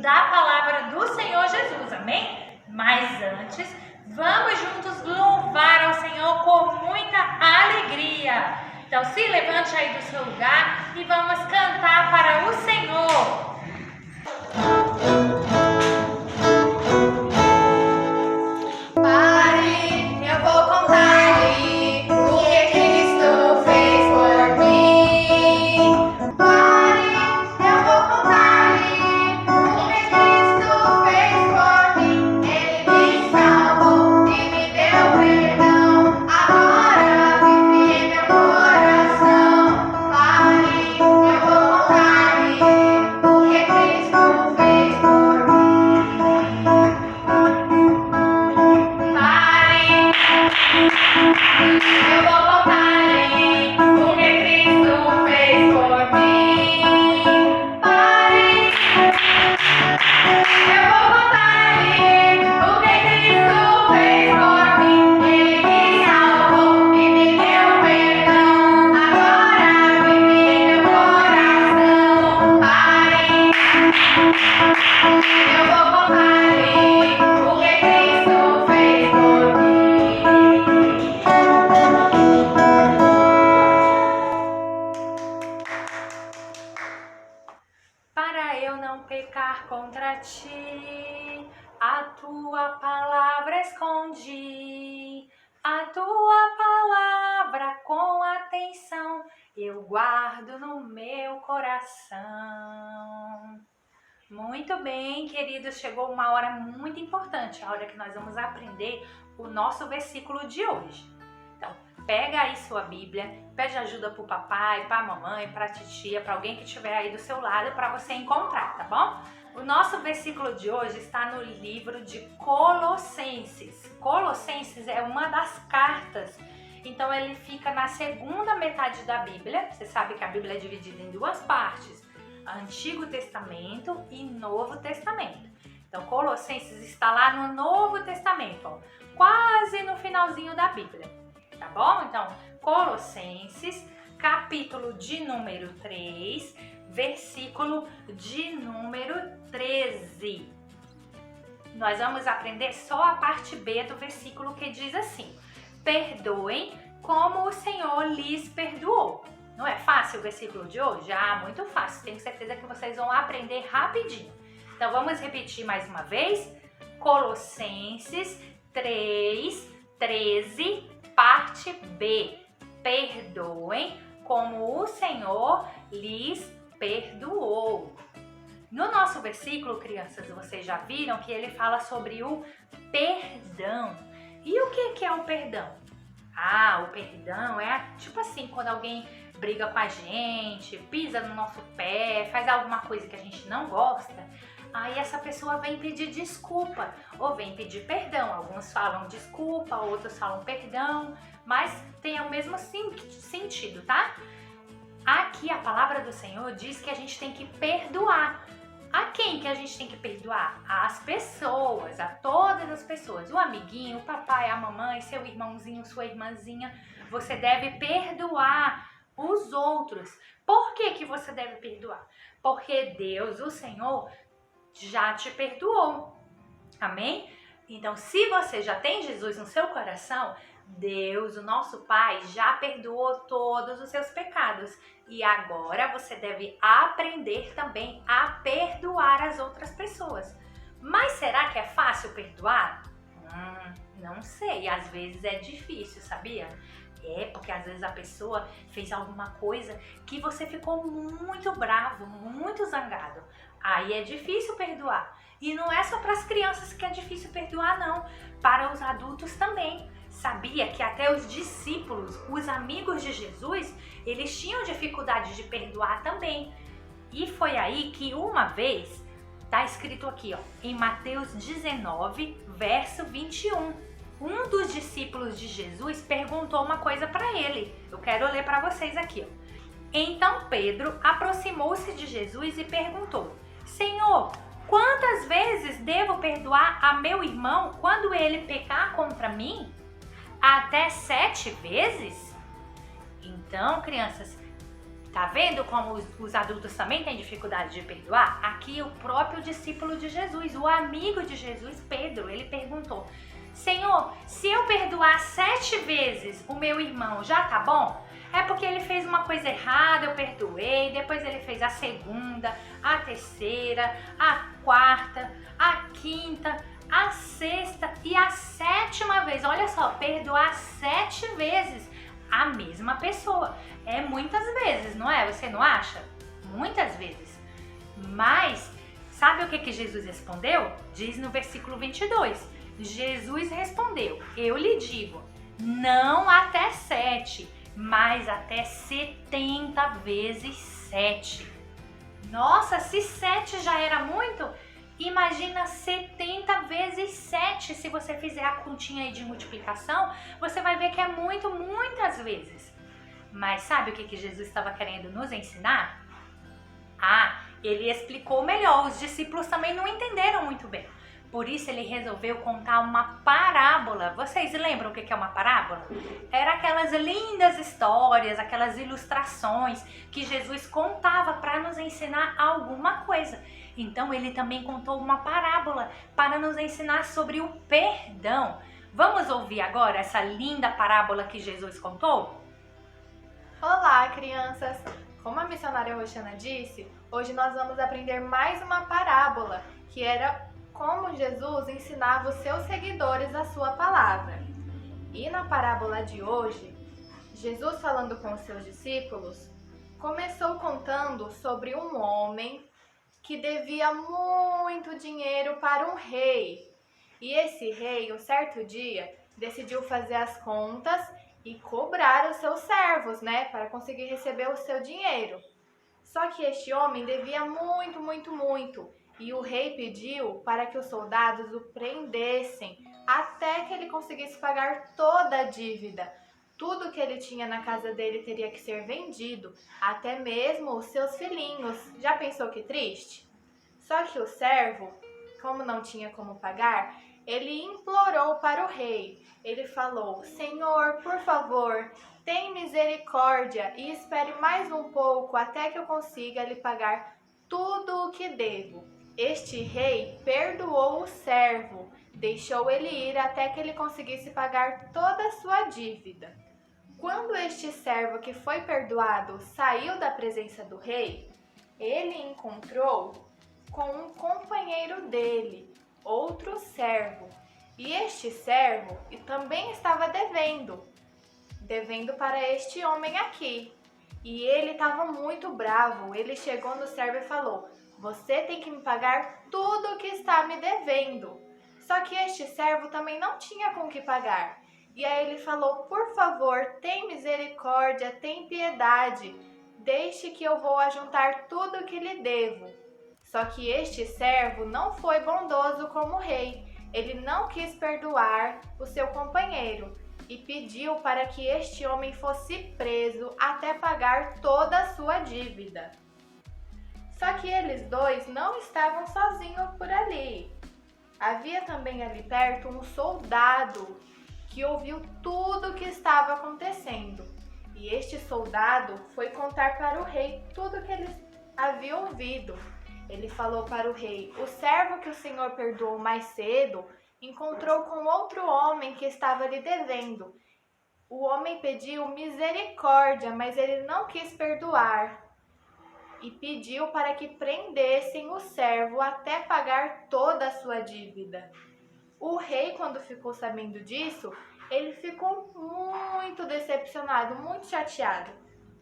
da palavra do Senhor Jesus, amém? Mas antes, vamos juntos louvar ao Senhor com muita alegria. Então se levante aí do seu lugar e vamos cantar para o Senhor. Contra ti, a tua palavra escondi, a tua palavra com atenção eu guardo no meu coração. Muito bem, queridos, chegou uma hora muito importante, a hora que nós vamos aprender o nosso versículo de hoje. Então, pega aí sua Bíblia, pede ajuda para o papai, para a mamãe, para a titia, para alguém que estiver aí do seu lado para você encontrar, tá bom? O nosso versículo de hoje está no livro de Colossenses. Colossenses é uma das cartas, então ele fica na segunda metade da Bíblia. Você sabe que a Bíblia é dividida em duas partes, Antigo Testamento e Novo Testamento. Então Colossenses está lá no Novo Testamento, ó, quase no finalzinho da Bíblia, tá bom? Então Colossenses, capítulo de número 3, versículo de número 13. Nós vamos aprender só a parte B do versículo, que diz assim: perdoem como o Senhor lhes perdoou. Não é fácil o versículo de hoje? Ah, muito fácil. Tenho certeza que vocês vão aprender rapidinho. Então vamos repetir mais uma vez. Colossenses 3, 13, parte B. Perdoem como o Senhor lhes perdoou. No nosso versículo, crianças, vocês já viram que ele fala sobre o perdão. E o que é o perdão? Ah, o perdão é tipo assim, quando alguém briga com a gente, pisa no nosso pé, faz alguma coisa que a gente não gosta, aí essa pessoa vem pedir desculpa ou vem pedir perdão. Alguns falam desculpa, outros falam perdão, mas tem o mesmo sentido, tá? Aqui a palavra do Senhor diz que a gente tem que perdoar. A quem que a gente tem que perdoar? As pessoas, a todas as pessoas. O amiguinho, o papai, a mamãe, seu irmãozinho, sua irmãzinha. Você deve perdoar os outros. Por que que você deve perdoar? Porque Deus, o Senhor, já te perdoou. Amém? Então, se você já tem Jesus no seu coração, Deus, o nosso Pai, já perdoou todos os seus pecados. E agora você deve aprender também a perdoar as outras pessoas. Mas será que é fácil perdoar? Não sei, às vezes é difícil, sabia? É, porque às vezes a pessoa fez alguma coisa que você ficou muito bravo, muito zangado. Aí é difícil perdoar. E não é só para as crianças que é difícil perdoar, não. Para os adultos também. Sabia que até os discípulos, os amigos de Jesus, eles tinham dificuldade de perdoar também. E foi aí que uma vez, tá escrito aqui, ó, em Mateus 19, verso 21. Um dos discípulos de Jesus perguntou uma coisa para ele. Eu quero ler para vocês aqui, ó. Então Pedro aproximou-se de Jesus e perguntou: Senhor, quantas vezes devo perdoar a meu irmão quando ele pecar contra mim? Até 7 vezes? Então, crianças, Tá vendo como os adultos também têm dificuldade de perdoar? Aqui o próprio discípulo de Jesus, o amigo de Jesus, Pedro, ele perguntou: Senhor, se eu perdoar 7 vezes o meu irmão, já tá bom? É porque ele fez uma coisa errada, eu perdoei, depois ele fez a segunda, a terceira, a quarta, a quinta, a sexta e a 7ª vez. Olha só, perdoar 7 vezes a mesma pessoa. É muitas vezes, não é? Você não acha? Muitas vezes. Mas, sabe o que Jesus respondeu? Diz no versículo 22. Jesus respondeu: eu lhe digo, não até 7, mas até 70 vezes 7. Nossa, se 7 já era muito, imagina 70 vezes 7. Se você fizer a continha aí de multiplicação, você vai ver que é muitas vezes. Mas sabe o que Jesus estava querendo nos ensinar? Ele explicou melhor. Os discípulos também não entenderam muito bem. Por isso ele resolveu contar uma parábola. Vocês lembram o que é uma parábola? Era aquelas lindas histórias, aquelas ilustrações que Jesus contava para nos ensinar alguma coisa. Então ele também contou uma parábola para nos ensinar sobre o perdão. Vamos ouvir agora essa linda parábola que Jesus contou? Olá, crianças! Como a missionária Roxana disse, hoje nós vamos aprender mais uma parábola, que era como Jesus ensinava os seus seguidores a sua palavra. E na parábola de hoje, Jesus, falando com os seus discípulos, começou contando sobre um homem que devia muito dinheiro para um rei. E esse rei, um certo dia, decidiu fazer as contas e cobrar os seus servos, para conseguir receber o seu dinheiro. Só que este homem devia muito. E o rei pediu para que os soldados o prendessem até que ele conseguisse pagar toda a dívida. Tudo que ele tinha na casa dele teria que ser vendido, até mesmo os seus filhinhos. Já pensou que triste? Só que o servo, como não tinha como pagar, ele implorou para o rei. Ele falou: Senhor, por favor, tem misericórdia e espere mais um pouco até que eu consiga lhe pagar tudo o que devo. Este rei perdoou o servo, deixou ele ir até que ele conseguisse pagar toda a sua dívida. Quando este servo que foi perdoado saiu da presença do rei, ele encontrou com um companheiro dele, outro servo. E este servo também estava devendo para este homem aqui. E ele estava muito bravo. Ele chegou no servo e falou: você tem que me pagar tudo o que está me devendo. Só que este servo também não tinha com que pagar. E aí ele falou: por favor, tem misericórdia, tem piedade. Deixe que eu vou ajuntar tudo o que lhe devo. Só que este servo não foi bondoso como o rei. Ele não quis perdoar o seu companheiro e pediu para que este homem fosse preso até pagar toda a sua dívida. Só que eles dois não estavam sozinhos por ali. Havia também ali perto um soldado que ouviu tudo o que estava acontecendo. E este soldado foi contar para o rei tudo o que ele havia ouvido. Ele falou para o rei: o servo que o senhor perdoou mais cedo encontrou com outro homem que estava lhe devendo. O homem pediu misericórdia, mas ele não quis perdoar e pediu para que prendessem o servo até pagar toda a sua dívida. O rei, quando ficou sabendo disso, ele ficou muito decepcionado, muito chateado,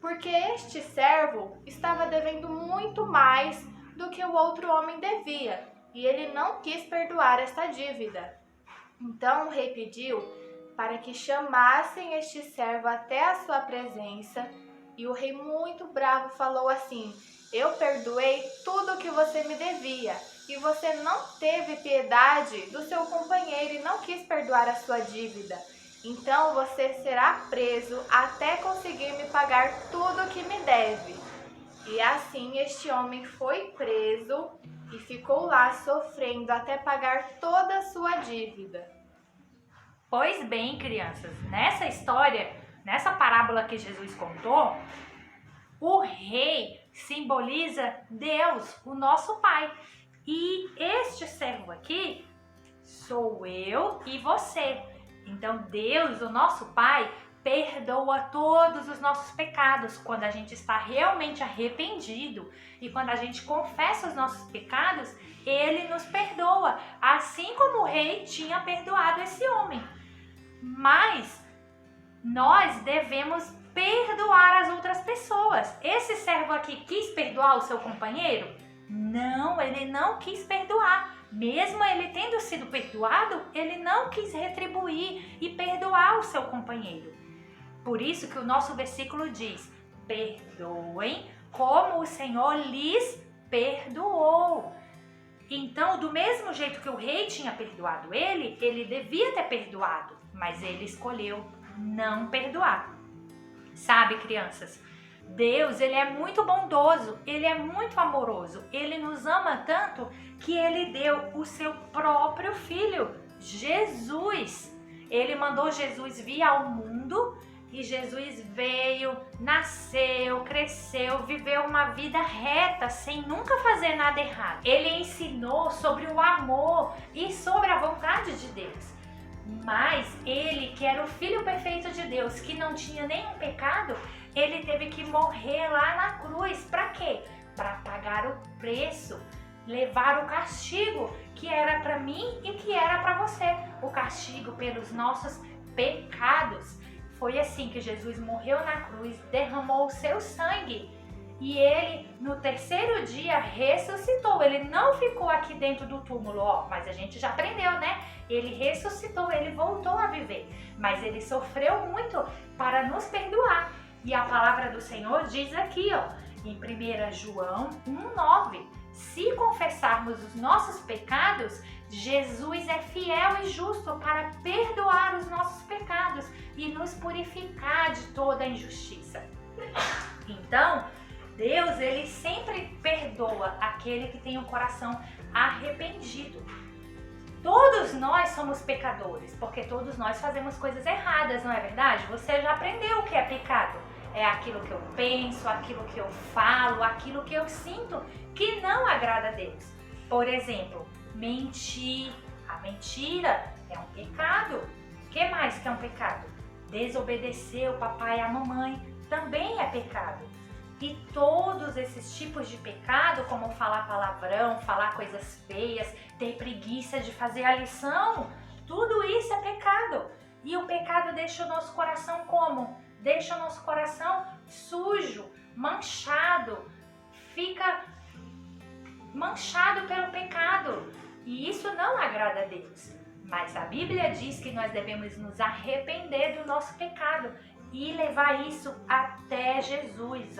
porque este servo estava devendo muito mais do que o outro homem devia, e ele não quis perdoar esta dívida. Então o rei pediu para que chamassem este servo até a sua presença, e o rei, muito bravo, falou assim: eu perdoei tudo o que você me devia, e você não teve piedade do seu companheiro e não quis perdoar a sua dívida. Então você será preso até conseguir me pagar tudo o que me deve. E assim este homem foi preso e ficou lá sofrendo até pagar toda a sua dívida. Pois bem, crianças, nessa história, nessa parábola que Jesus contou, O rei simboliza Deus, o nosso Pai. E este servo aqui sou eu e você. Então Deus, o nosso Pai, perdoa todos os nossos pecados quando a gente está realmente arrependido e quando a gente confessa os nossos pecados, Ele nos perdoa, assim como o rei tinha perdoado esse homem. Mas nós devemos perdoar as outras pessoas. Esse servo aqui quis perdoar o seu companheiro? Não, ele não quis perdoar. Mesmo ele tendo sido perdoado, ele não quis retribuir e perdoar o seu companheiro. Por isso que o nosso versículo diz: perdoem como o Senhor lhes perdoou. Então, do mesmo jeito que o rei tinha perdoado ele devia ter perdoado, mas ele escolheu não perdoar. Sabe, crianças, Deus, ele é muito bondoso, ele é muito amoroso, ele nos ama tanto que ele deu o seu próprio filho, Jesus. Ele mandou Jesus vir ao mundo e Jesus veio, nasceu, cresceu, viveu uma vida reta, sem nunca fazer nada errado. Ele ensinou sobre o amor e sobre a vontade de Deus. Mas ele, que era o Filho perfeito de Deus, que não tinha nenhum pecado, ele teve que morrer lá na cruz. Para quê? Para pagar o preço, levar o castigo que era para mim e que era para você. O castigo pelos nossos pecados. Foi assim que Jesus morreu na cruz, derramou o seu sangue. E ele, no terceiro dia, ressuscitou. Ele não ficou aqui dentro do túmulo, mas a gente já aprendeu, né? Ele ressuscitou, ele voltou a viver. Mas ele sofreu muito para nos perdoar. E a palavra do Senhor diz aqui, em 1 João 1,9: se confessarmos os nossos pecados, Jesus é fiel e justo para perdoar os nossos pecados e nos purificar de toda a injustiça. Então, Deus, ele sempre perdoa aquele que tem o coração arrependido. Todos nós somos pecadores, porque todos nós fazemos coisas erradas, não é verdade? Você já aprendeu o que é pecado. É aquilo que eu penso, aquilo que eu falo, aquilo que eu sinto que não agrada a Deus. Por exemplo, mentir. A mentira é um pecado. O que mais que é um pecado? Desobedecer o papai e a mamãe também é pecado. E todos esses tipos de pecado, como falar palavrão, falar coisas feias, ter preguiça de fazer a lição, tudo isso é pecado. E o pecado deixa o nosso coração como? Deixa o nosso coração sujo, manchado, fica manchado pelo pecado. E isso não agrada a Deus. Mas a Bíblia diz que nós devemos nos arrepender do nosso pecado e levar isso até Jesus,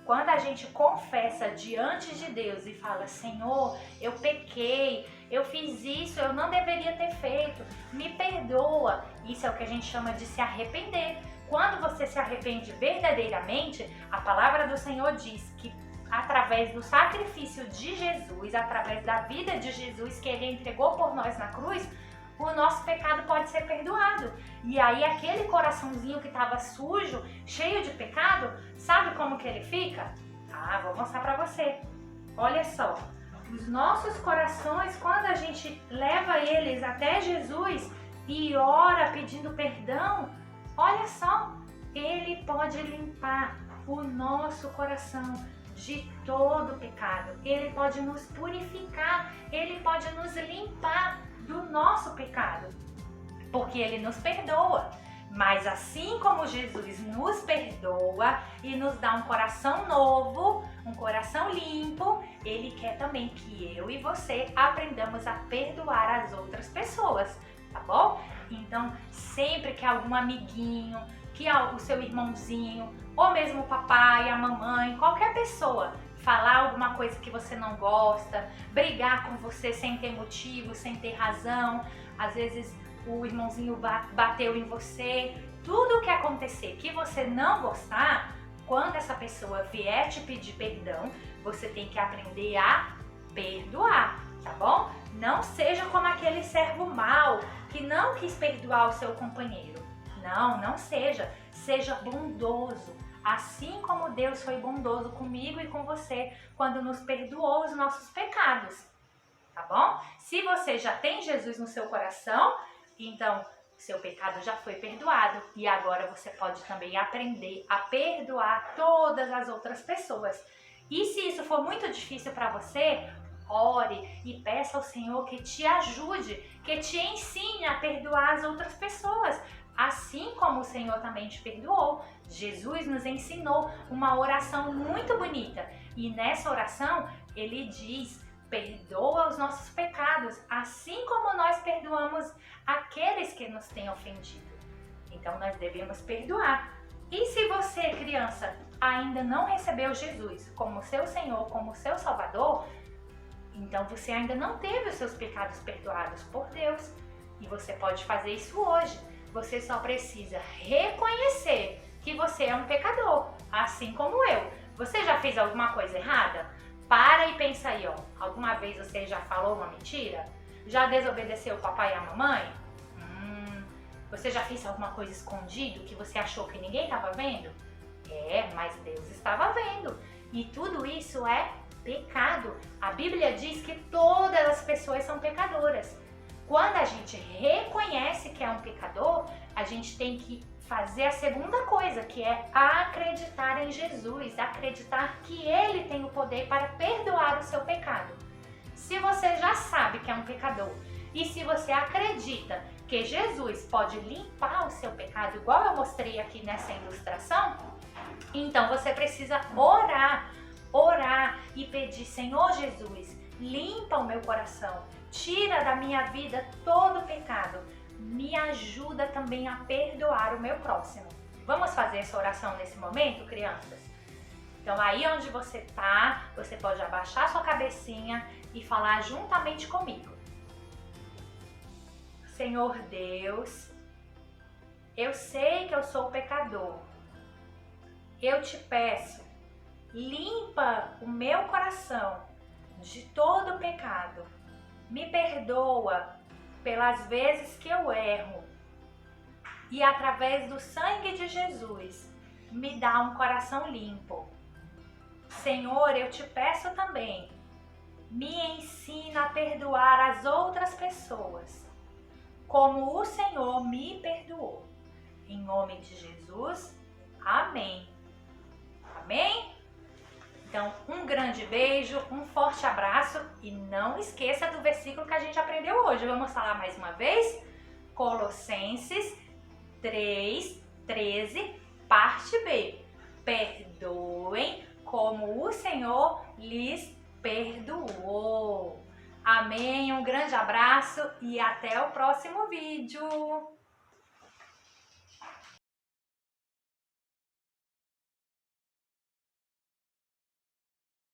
Quando a gente confessa diante de Deus e fala: Senhor, eu pequei, eu fiz isso, eu não deveria ter feito, me perdoa. Isso é o que a gente chama de se arrepender. Quando você se arrepende verdadeiramente, a palavra do Senhor diz que através do sacrifício de Jesus, através da vida de Jesus que Ele entregou por nós na cruz, o nosso pecado pode ser perdoado. E aí aquele coraçãozinho que estava sujo, cheio de pecado, sabe como que ele fica? Vou mostrar para você. Olha só, os nossos corações, quando a gente leva eles até Jesus e ora pedindo perdão, olha só, Ele pode limpar o nosso coração de todo pecado. Ele pode nos purificar, Ele pode nos limpar do nosso pecado, porque Ele nos perdoa. Mas assim como Jesus nos perdoa e nos dá um coração novo, um coração limpo, Ele quer também que eu e você aprendamos a perdoar as outras pessoas, tá bom? Então, sempre que algum amiguinho, que o seu irmãozinho, ou mesmo o papai, a mamãe, qualquer pessoa falar alguma coisa que você não gosta, brigar com você sem ter motivo, sem ter razão, às vezes o irmãozinho bateu em você, tudo o que acontecer que você não gostar, quando essa pessoa vier te pedir perdão, você tem que aprender a perdoar, tá bom? Não seja como aquele servo mau que não quis perdoar o seu companheiro. Não seja. Seja bondoso. assim como Deus foi bondoso comigo e com você quando nos perdoou os nossos pecados. Tá bom? Se você já tem Jesus no seu coração, então seu pecado já foi perdoado e agora você pode também aprender a perdoar todas as outras pessoas. E se isso for muito difícil para você, ore e peça ao Senhor que te ajude, que te ensine a perdoar as outras pessoas, assim como o Senhor também te perdoou. Jesus nos ensinou uma oração muito bonita e nessa oração ele diz: perdoa os nossos pecados, assim como nós perdoamos aqueles que nos têm ofendido. Então nós devemos perdoar. E se você, criança, ainda não recebeu Jesus como seu Senhor, como seu Salvador, então você ainda não teve os seus pecados perdoados por Deus. E você pode fazer isso hoje. Você só precisa reconhecer que você é um pecador, assim como eu. Você já fez alguma coisa errada? Para e pensa aí, ó. Alguma vez você já falou uma mentira? Já desobedeceu o papai e a mamãe? Você já fez alguma coisa escondido que você achou que ninguém estava vendo? Mas Deus estava vendo. E tudo isso é pecado. A Bíblia diz que todas as pessoas são pecadoras. Quando a gente reconhece que é um pecador, a gente tem que fazer a segunda coisa, que é acreditar em Jesus, acreditar que Ele tem o poder para perdoar o seu pecado. Se você já sabe que é um pecador e se você acredita que Jesus pode limpar o seu pecado, igual eu mostrei aqui nessa ilustração, então você precisa orar e pedir: Senhor Jesus, limpa o meu coração, tira da minha vida todo o pecado, me ajuda também a perdoar o meu próximo. Vamos fazer essa oração nesse momento, crianças? Então aí onde você está, você pode abaixar sua cabecinha e falar juntamente comigo. Senhor Deus, eu sei que eu sou pecador. Eu te peço, limpa o meu coração de todo pecado. Me perdoa pelas vezes que eu erro. E através do sangue de Jesus, me dá um coração limpo. Senhor, eu te peço também, me ensina a perdoar as outras pessoas, como o Senhor me perdoou. Em nome de Jesus, amém. Amém? Então, um grande beijo, um forte abraço e não esqueça do versículo que a gente aprendeu hoje. Vamos falar mais uma vez? Colossenses 3:13, parte B. Perdoem como o Senhor lhes perdoou. Amém? Um grande abraço e até o próximo vídeo.